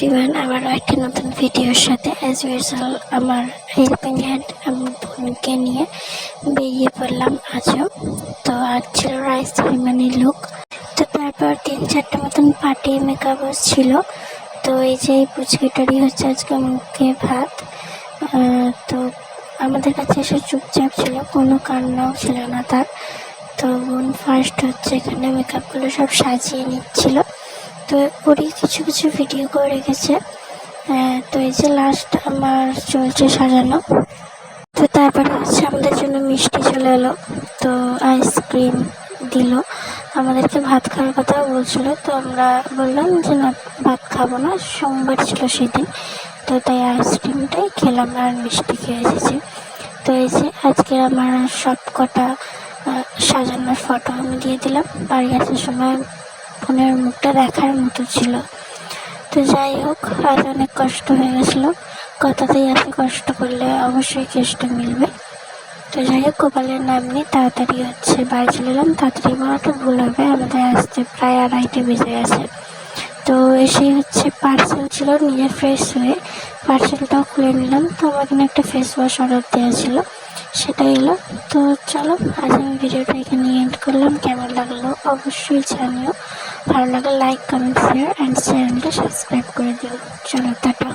Everyone, আবারও একটা নতুন ভিডিওর সাথে অ্যাজ ইউজুয়াল আমার হেল্পিং হ্যান্ড আমার বোনকে নিয়ে বেরিয়ে পড়লাম আজও। তো আজ ছিল রাইস সেরিমনির লুক। তো তারপর 3-4টা মতন পার্টি মেকআপ ছিল। তো এই যে পুচকিটারই হচ্ছে আজকে মুখে ভাত। তো আমাদের কাছে এসে চুপচাপ ছিল, কোনো কান্নাও ছিল না তার। তো বোন ফার্স্ট হচ্ছে এখানে মেকআপগুলো সব সাজিয়ে নিচ্ছিল। তো ওরই কিছু কিছু ভিডিও করে রেখেছে। তো এই যে লাস্ট আমার চলছে সাজানো। তো তারপরে হচ্ছে আমাদের জন্য মিষ্টি চলে এলো, তো আইসক্রিম দিল। আমাদেরকে ভাত খাওয়ার কথাও বলছিল, তো আমরা বললাম যে না, ভাত খাবো না, সোমবার ছিল সেদিন। তো তাই আইসক্রিমটাই খেলাম আর মিষ্টি খেয়ে এসেছি। তো এই যে আজকে আমার সব কটা সাজানোর ফটো আমি দিয়ে দিলাম। বাড়ি আসার সময় ফোনের মুখটা দেখার মতো ছিল। তো যাই হোক, আজ অনেক কষ্ট হয়ে গেছিলো। কথাতেই আছে, কষ্ট করলে অবশ্যই কেষ্ট মিলবে। তো যাই হোক, গোপালের নাম নিয়ে তাড়াতাড়ি হচ্ছে বাড়ি চলে এলাম। তাড়াতাড়ি বলাটা ভুল হবে, আমাদের আসতে প্রায় 2:30 বেজে গেছে। তো এসেই হচ্ছে পার্সেল ছিল, নিজে ফ্রেশ হয়ে পার্সেলটাও খুলে নিলাম। তো আমার এখানে একটা ফেস ওয়াশ অর্ডার দেওয়া ছিল, সেটাই এলো। তো চলো, আজ আমি ভিডিওটা এখানে এন্ড করলাম। কেমন লাগলো অবশ্যই জানিও। ভালো লাগলে লাইক, কমেন্ট, শেয়ার অ্যান্ড চ্যানেলটা সাবস্ক্রাইব করে দিও। চলো, টাটা।